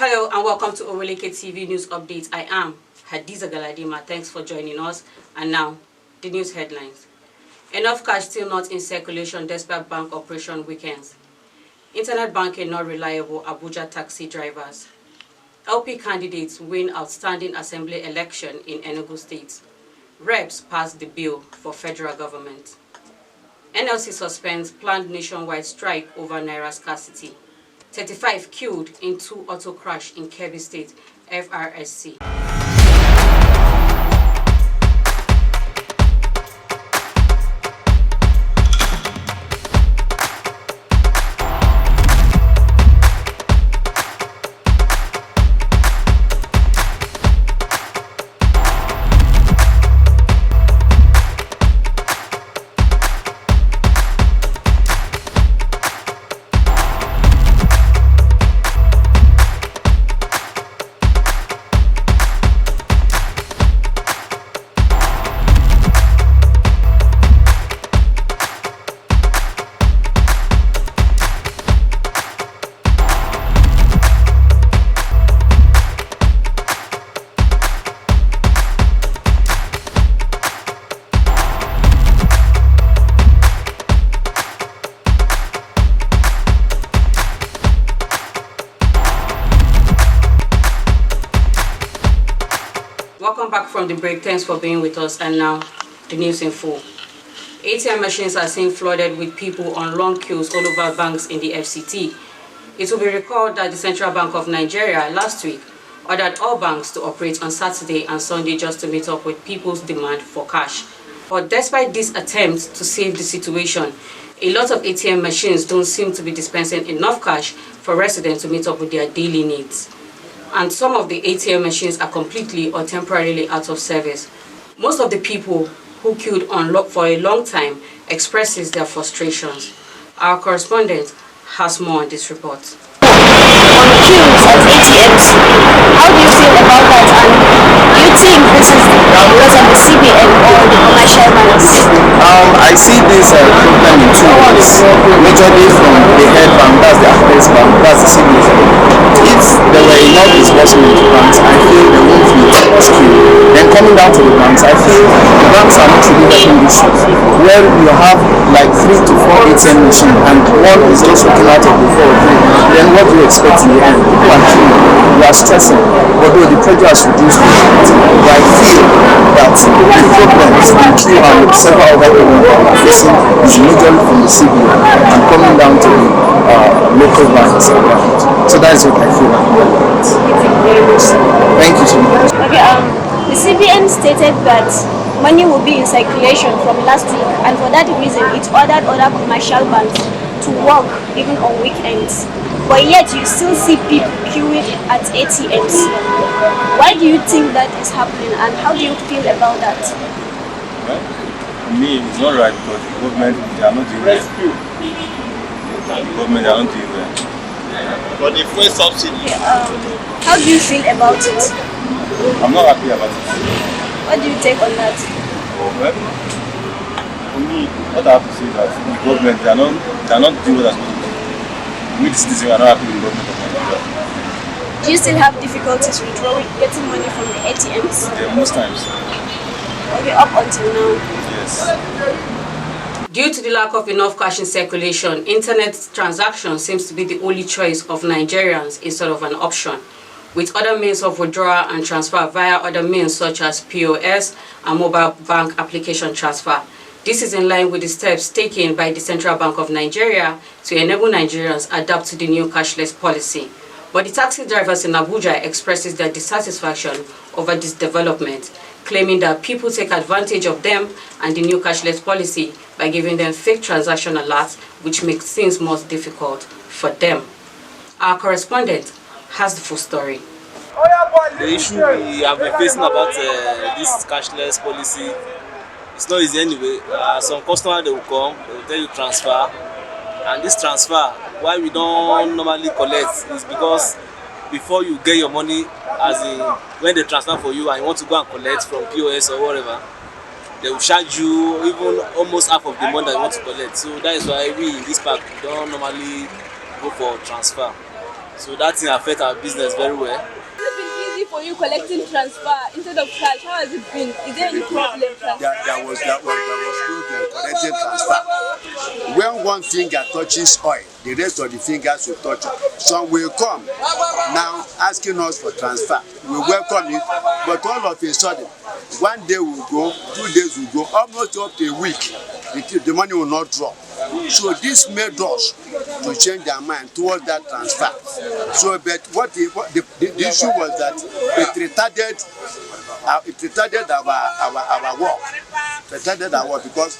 Hello and welcome to Oweleketv News Update. I am Hadiza Galadima. Thanks for joining us. And now, the news headlines. Enough cash still not in circulation despite bank operation weekends. Internet banking not reliable, Abuja taxi drivers. LP candidates win outstanding assembly election in Enugu State. Reps pass the bill for federal government. NLC suspends planned nationwide strike over Naira scarcity. 35 killed in 2 auto crash in Kebbi State, FRSC. Welcome back from the break. Thanks for being with us. And now, the news in full. ATM machines are seen flooded with people on long queues all over banks in the FCT. It will be recalled that the Central Bank of Nigeria last week ordered all banks to operate on Saturday and Sunday just to meet up with people's demand for cash. But despite this attempt to save the situation, a lot of ATM machines don't seem to be dispensing enough cash for residents to meet up with their daily needs. And some of the ATM machines are completely or temporarily out of service. Most of the people who queued on for a long time expresses their frustrations. Our correspondent has more on this report. On queues at ATMs, how do you feel about that, and do you think this is because of the CBN or the commercial banks? I see this problem in 2 ways. Majorly from the head bank, that's the FRSC bank, that's the CBN. If there were enough disbursement to banks, I feel there won't be much queue. Then coming down to the banks, I feel the banks are not really helping this issue. Where you have like 3 to 4 ATM machines and one is just working out of the 4 or 3, then what do you expect in the end? People are queuing, we are stressing. Although the pressure has reduced, but I feel that the problems in queue and several other problems that we are facing is majorly from the CBN and coming down to the local banks around. So that is what I feel. Thank you so much. Okay, the CBN stated that money will be in circulation from last week, and for that reason it ordered other commercial banks to work even on weekends. But yet you still see people queuing at ATMs. Why do you think that is happening, and how do you feel about that? Well, for me, it's not right because the government, they are not doing well. The government, they are not doing well. But the fuel subsidy. Okay, how do you feel about it? I'm not happy about it. What do you take on that? Well, for me, what I have to say is that the government, they are not doing what they're supposed to do. We, the citizens, are not happy with the government of Nigeria. Do you still have difficulties getting money from the ATMs? Yeah, most times. Okay, up until now. Yes. Due to the lack of enough cash in circulation, internet transaction seems to be the only choice of Nigerians instead of an option, with other means of withdrawal and transfer via other means such as POS and mobile bank application transfer. This is in line with the steps taken by the Central Bank of Nigeria to enable Nigerians adapt to the new cashless policy. But the taxi drivers in Abuja expresses their dissatisfaction over this development, claiming that people take advantage of them and the new cashless policy by giving them fake transaction alerts, which makes things more difficult for them. Our correspondent has the full story. The issue we have been facing about this cashless policy, it's not easy anyway. Some customers, they will come, they will tell you transfer, and this transfer, why we don't normally collect is because before you get your money, as in when they transfer for you and you want to go and collect from POS or whatever, they will charge you even almost half of the money that you want to collect. So that is why we in this park don't normally go for transfer. So that thing affect our business very well. Has it been easy for you collecting transfer instead of cash? How has it been? Is there any problem? There was problem collecting transfer. When one finger touches oil, the rest of the fingers will touch it. Some will come now asking us for transfer. We welcome it, but all of a sudden, one day will go, 2 days will go, almost up to a week, the money will not drop. So this made us to change their mind towards that transfer. So, but the issue was that it retarded our work. Retarded our work because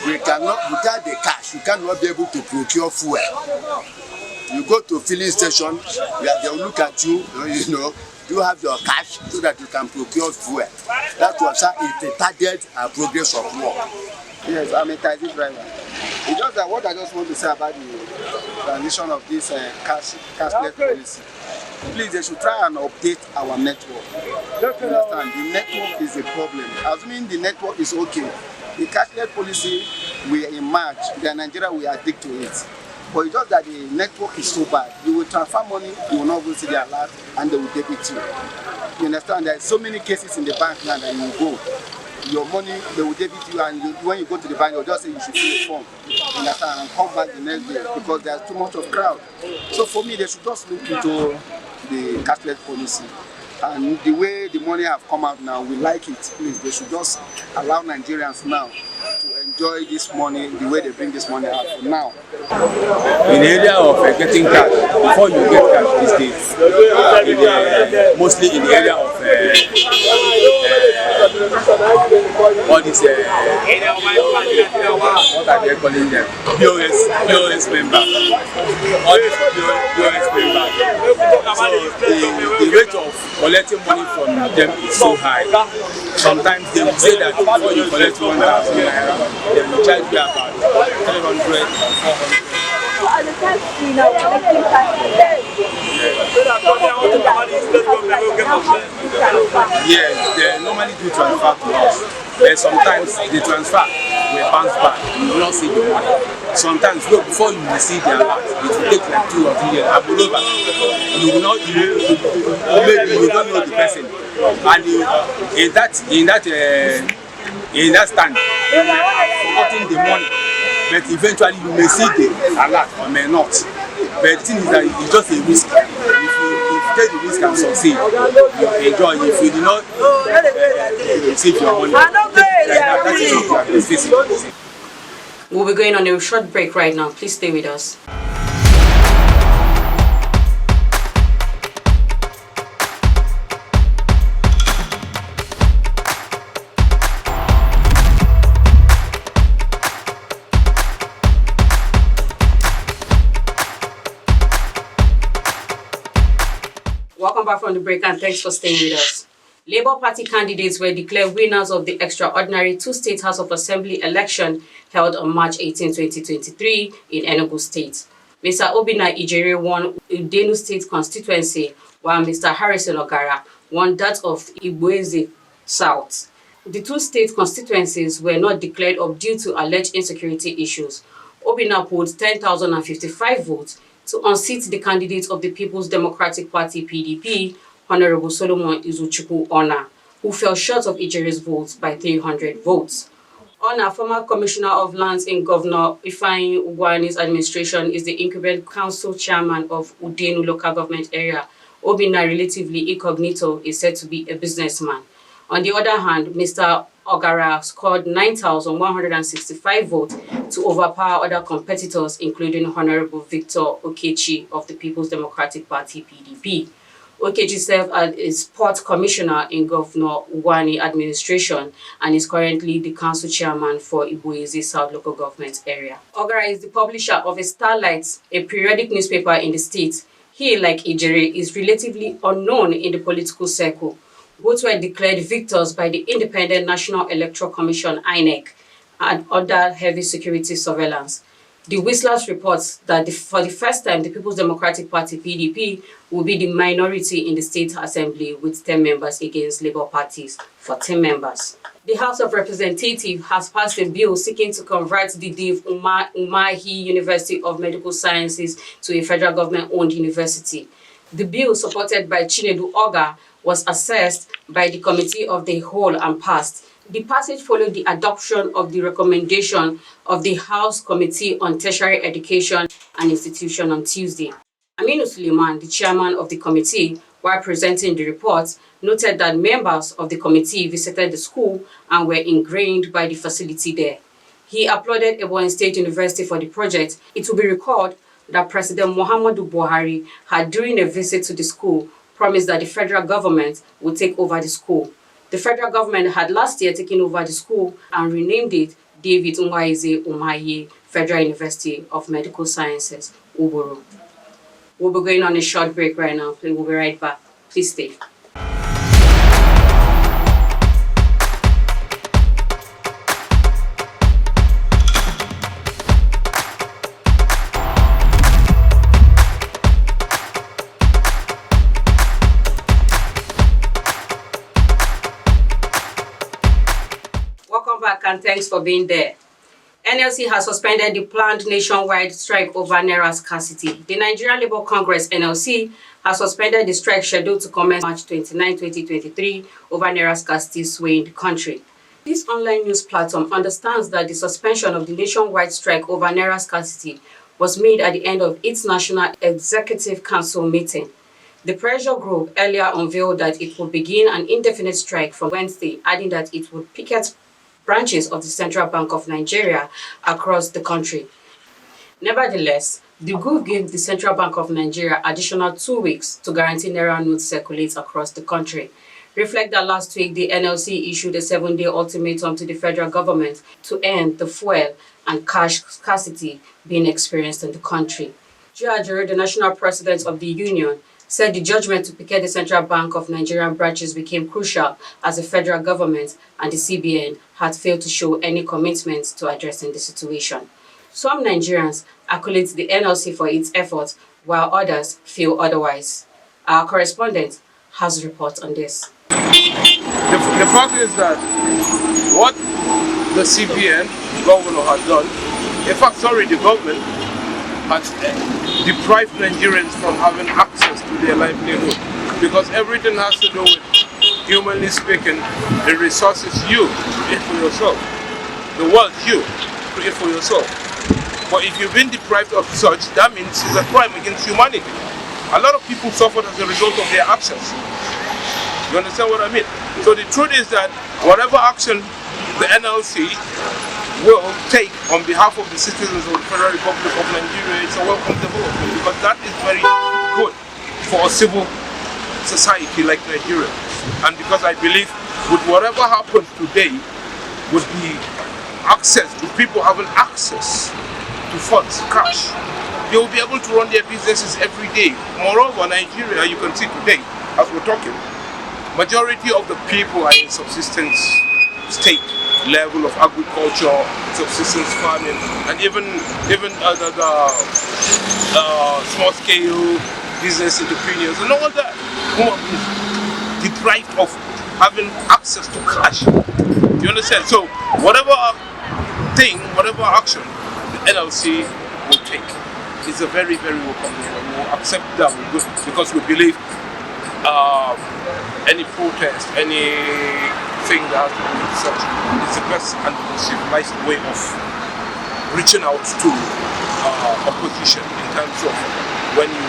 we cannot, without the cash, you cannot be able to procure fuel. You go to filling station, they will look at you, you have your cash so that you can procure fuel. That was how it retarded our progress of work. Yes, I'm a taxi driver. It's just that what I just want to say about the transition of this cashless policy. Please, they should try and update our network. You understand? The network is a problem. Assuming the network is okay, the cashless policy will emerge. Then Nigeria will addict to it. But it's just that the network is so bad. You will transfer money, you will not go see the alert, and they will debit you. You understand? There are so many cases in the bank now that you will go. Your money, they will debit you, and when you go to the bank, they'll just say you should fill a form. You understand? And come back the next day because there's too much of crowd. So for me, they should just look into the cashless policy. And the way the money have come out now, we like it. Please, they should just allow Nigerians now to enjoy this money the way they bring this money out for now. In the area of getting cash, before you get cash these days, mostly in the area of all these, what are they calling them? POS members. All these POS members. So the rate of collecting money from them is so high. Sometimes they will say that before you collect 1,000 naira, they will charge you about 300 or 400. At the time we now collecting cash. Yes, they normally do transfer to us. But sometimes the transfer will bounce back. You will not see the money. Sometimes before you receive the alert, it will take like 2 or 3 years. You will not, maybe you don't know the person. And in that stand, you may have forgotten the money. But eventually you may see the alert or may not. But the thing is that it's just a risk. If you take the risk and succeed, you enjoy. If you do not receive your money, that is what you are facing. We'll be going on a short break right now. Please stay with us. Welcome back from the break and thanks for staying with us. Labour Party candidates were declared winners of the extraordinary two-state House of Assembly election held on March 18, 2023 in Enugu State. Mr. Obinna Ijere won Udenu State constituency, while Mr. Harrison Ogara won that of Ibueze South. The two state constituencies were not declared up due to alleged insecurity issues. Obinna polled 10,055 votes to unseat the candidate of the People's Democratic Party (PDP), Honorable Solomon Izuchukwu Ona, who fell short of Ijere's votes by 300 votes. Ona, former Commissioner of Lands in Governor Ifeanyi Ugwuani's administration, is the incumbent council chairman of Udenu local government area. Obinna, relatively incognito, is said to be a businessman. On the other hand, Mr. Ogara scored 9,165 votes to overpower other competitors, including Honorable Victor Okechi of the People's Democratic Party (PDP). Okechi served as a sports commissioner in Governor Ugwuani administration and is currently the council chairman for Ibueze South local government area. Ogara is the publisher of a Starlight, a periodic newspaper in the state. He, like Ijere, is relatively unknown in the political circle. Both were declared victors by the Independent National Electoral Commission (INEC) and under heavy security surveillance. The Whistlers reports that for the first time, the People's Democratic Party (PDP) will be the minority in the State Assembly with 10 members against Labour parties for 10 members. The House of Representatives has passed a bill seeking to convert the Dave Umahi University of Medical Sciences to a federal government-owned university. The bill, supported by Chinedu Oga, was assessed by the Committee of the Whole and passed. The passage followed the adoption of the recommendation of the House Committee on Tertiary Education and Institution on Tuesday. Aminu Suleiman, the chairman of the committee, while presenting the report, noted that members of the committee visited the school and were ingrained by the facility there. He applauded Ebonyi State University for the project. It will be recalled that President Muhammadu Buhari had, during a visit to the school, promised that the federal government would take over the school. The federal government had last year taken over the school and renamed it David Nwaize Umahiye Federal University of Medical Sciences, Uburu. We'll be going on a short break right now. We'll be right back. Please stay. Welcome back and thanks for being there. NLC has suspended the planned nationwide strike over Naira scarcity. The Nigerian Labour Congress, NLC, has suspended the strike scheduled to commence March 29, 2023 over Naira scarcity swaying the country. This online news platform understands that the suspension of the nationwide strike over Naira scarcity was made at the end of its National Executive Council meeting. The pressure group earlier unveiled that it would begin an indefinite strike from Wednesday, adding that it would picket branches of the Central Bank of Nigeria across the country. Nevertheless, the group gave the Central Bank of Nigeria additional 2 weeks to guarantee Naira notes circulate across the country. Reflect that last week, the NLC issued a 7-day ultimatum to the federal government to end the fuel and cash scarcity being experienced in the country. Ajuri, the national president of the union, said the judgment to picket the Central Bank of Nigerian branches became crucial as the federal government and the CBN had failed to show any commitment to addressing the situation. Some Nigerians accolade the NLC for its efforts, while others feel otherwise. Our correspondent has a report on this. The fact is that what the CBN governor has done, in fact, the government has deprived Nigerians from having access to their livelihood, because everything has to do with, humanly speaking, the resources you create for yourself, the wealth you create for yourself. But if you've been deprived of such, that means it's a crime against humanity. A lot of people suffered as a result of their actions. You understand what I mean? So the truth is that whatever action the NLC will take on behalf of the citizens of the Federal Republic of Nigeria, it's a welcome development, because that is very good for a civil society like Nigeria. And because I believe with whatever happens today, would be access to people having access to funds, cash, they will be able to run their businesses every day. Moreover, Nigeria, you can see today, as we're talking, majority of the people are in subsistence state level of agriculture, subsistence farming, and even the small scale business entrepreneurs and all that who are deprived of having access to cash. You understand? So whatever action the NLC will take is a very, very welcome. We will accept that because we believe any protest, anything that has to do with such is the best and most civilized way of reaching out to opposition in terms of when you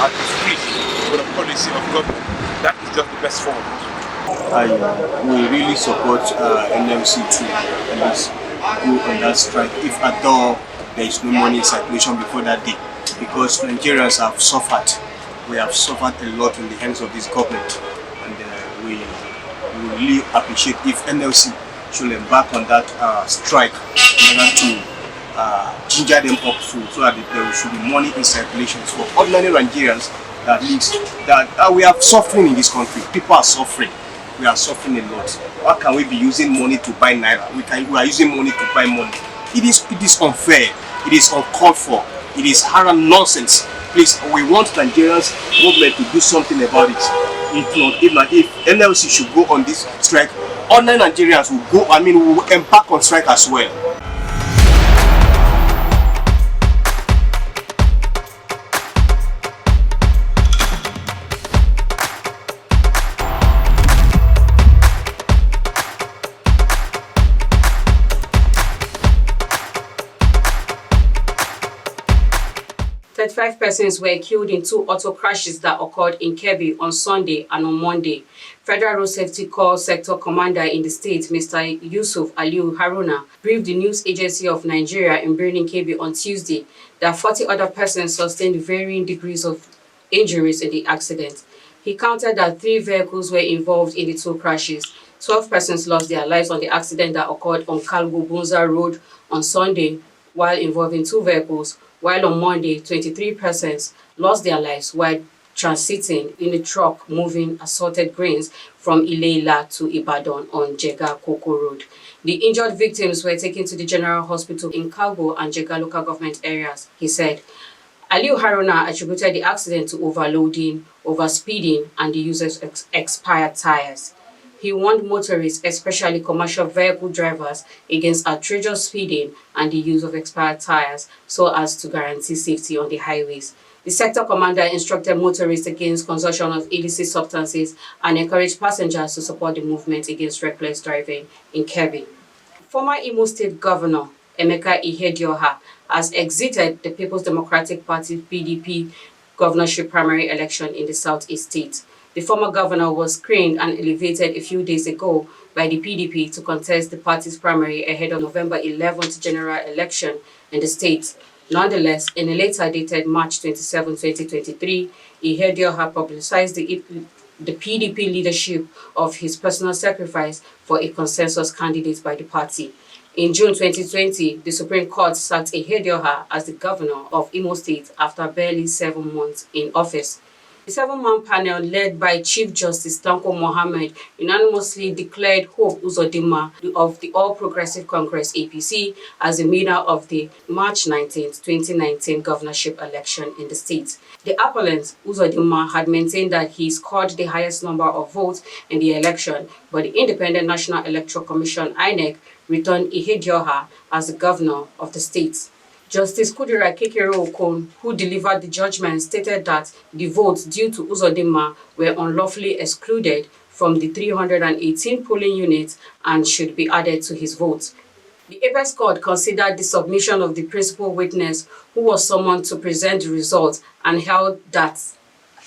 are displeased with a policy of government. That is just the best form. We really support NLC to at least go on that strike if at all there is no money in circulation before that day, because Nigerians have suffered. We have suffered a lot in the hands of this government, and we really appreciate if NLC should embark on that strike in order to ginger them up so that there should be money in circulation for ordinary Nigerians that leads that we are suffering in this country. People are suffering. We are suffering a lot. Why can we be using money to buy Naira? We are using money to buy money. It is unfair. It is uncalled for. It is haram nonsense. Please, we want Nigerians government to do something about it. If NLC should go on this strike, ordinary Nigerians will go. We will embark on strike as well. 35 persons were killed in 2 auto crashes that occurred in Kebbi on Sunday and on Monday. Federal Road Safety Corps Sector Commander in the state, Mr. Yusuf Aliyu Haruna, briefed the News Agency of Nigeria in Birnin Kebbi on Tuesday that 40 other persons sustained varying degrees of injuries in the accident. He counted that 3 vehicles were involved in the 2 crashes. 12 persons lost their lives on the accident that occurred on Kalgo Bunza Road on Sunday while involving 2 vehicles, while on Monday, 23 persons lost their lives while transiting in a truck moving assorted grains from Ileila to Ibadan on Jega Koko Road. The injured victims were taken to the General Hospital in Kalgo and Jega local government areas, he said. Aliyu Haruna attributed the accident to overloading, overspeeding, and the use of expired tires. He warned motorists, especially commercial vehicle drivers, against outrageous speeding and the use of expired tires so as to guarantee safety on the highways. The sector commander instructed motorists against consumption of illicit substances and encouraged passengers to support the movement against reckless driving in Kebbi. Former Imo State Governor Emeka Ihedioha has exited the People's Democratic Party (PDP) governorship primary election in the Southeast state. The former governor was screened and elevated a few days ago by the PDP to contest the party's primary ahead of November 11th general election in the state. Nonetheless, in a letter dated March 27, 2023, Ihedioha publicized the PDP leadership of his personal sacrifice for a consensus candidate by the party. In June 2020, the Supreme Court sacked Ihedioha as the governor of Imo State after barely 7 months in office. The 7-man panel, led by Chief Justice Tanko Mohammed, unanimously declared Hope Uzodinma of the All Progressive Congress (APC) as the winner of the March 19, 2019 governorship election in the state. The appellant, Uzodinma, had maintained that he scored the highest number of votes in the election, but the Independent National Electoral Commission (INEC) returned Ihedioha as the governor of the state. Justice Kudira Kekere-Okon, who delivered the judgment, stated that the votes due to Uzodinma were unlawfully excluded from the 318 polling units and should be added to his votes. The Apex Court considered the submission of the principal witness, who was summoned to present the results, and held that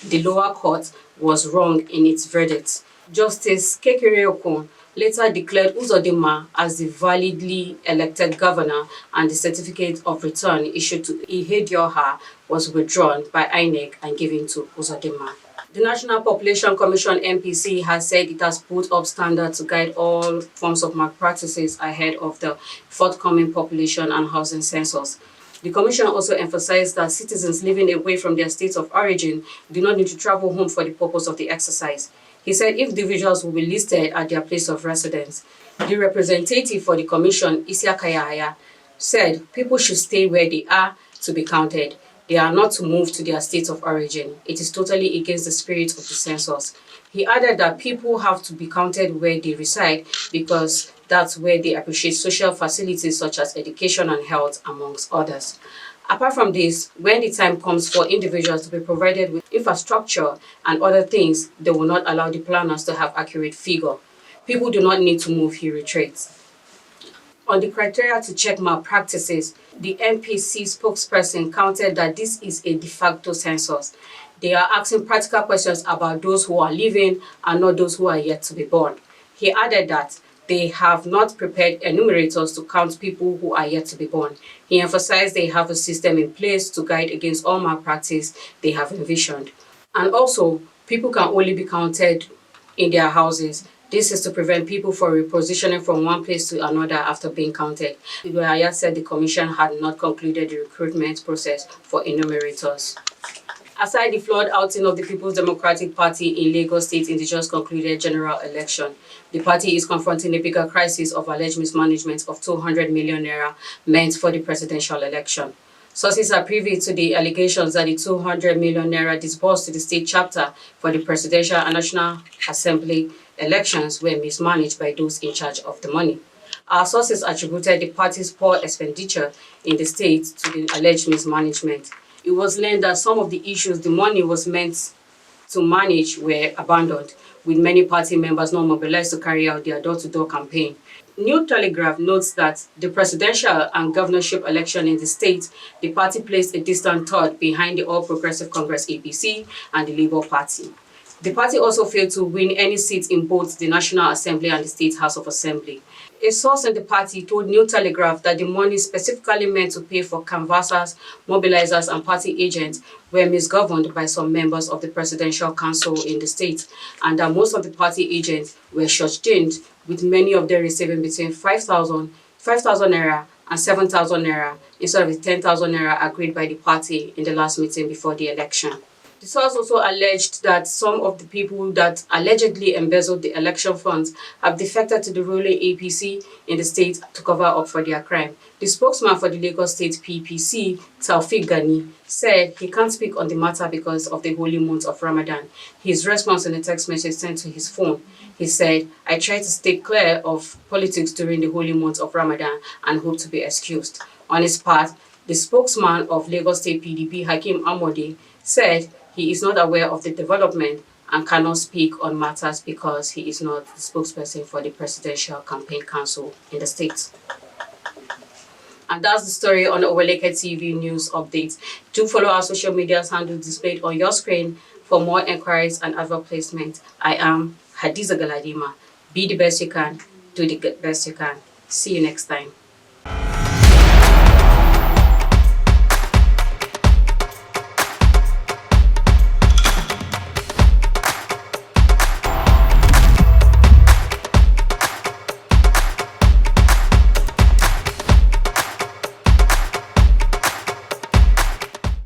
the lower court was wrong in its verdict. Justice Kekere-Okon later declared Uzodinma as the validly elected governor, and the certificate of return issued to Ihedioha was withdrawn by INEC and given to Uzodinma. The National Population Commission (NPC) has said it has put up standards to guide all forms of malpractices ahead of the forthcoming population and housing census. The Commission also emphasized that citizens living away from their states of origin do not need to travel home for the purpose of the exercise. He said if individuals will be listed at their place of residence. The representative for the Commission, Isiaka Yahaya, said people should stay where they are to be counted. They are not to move to their state of origin. It is totally against the spirit of the census. He added that people have to be counted where they reside because that's where they appreciate social facilities such as education and health, amongst others. Apart from this, when the time comes for individuals to be provided with infrastructure and other things, they will not allow the planners to have accurate figure. People do not need to move, he reiterates. On the criteria to check malpractices, the NPC spokesperson counted that this is a de facto census. They are asking practical questions about those who are living and not those who are yet to be born. He added that they have not prepared enumerators to count people who are yet to be born. He emphasized they have a system in place to guide against all malpractice they have envisioned. And also, people can only be counted in their houses. This is to prevent people from repositioning from one place to another after being counted. Yahaya said the Commission had not concluded the recruitment process for enumerators. Aside the flawed outing of the People's Democratic Party in Lagos State in the just concluded general election, the party is confronting a bigger crisis of alleged mismanagement of 200 million naira meant for the presidential election. Sources are privy to the allegations that the 200 million naira disbursed to the state chapter for the presidential and national assembly elections were mismanaged by those in charge of the money. Our sources attributed the party's poor expenditure in the state to the alleged mismanagement. It was learned that some of the issues the money was meant to manage were abandoned, with many party members not mobilized to carry out their door-to-door campaign. New Telegraph notes that the presidential and governorship election in the state, the party placed a distant third behind the All Progressive Congress APC and the Labour Party. The party also failed to win any seats in both the National Assembly and the State House of Assembly. A source in the party told New Telegraph that the money specifically meant to pay for canvassers, mobilizers, and party agents were misgoverned by some members of the Presidential Council in the state, and that most of the party agents were shortchanged, with many of them receiving between 5,000 naira and 7,000 naira instead of the 10,000 naira agreed by the party in the last meeting before the election. The source also alleged that some of the people that allegedly embezzled the election funds have defected to the ruling APC in the state to cover up for their crime. The spokesman for the Lagos State PPC, Taufik Gani, said he can't speak on the matter because of the holy month of Ramadan. His response in a text message sent to his phone, he said, "I try to stay clear of politics during the holy month of Ramadan and hope to be excused." On his part, the spokesman of Lagos State PDP, Hakeem Amode, said he is not aware of the development and cannot speak on matters because he is not the spokesperson for the Presidential Campaign Council in the state. And that's the story on Oweleketv News Updates. Do follow our social media handles displayed on your screen for more inquiries and advert placement. I am Hadiza Galadima. Be the best you can, do the best you can. See you next time.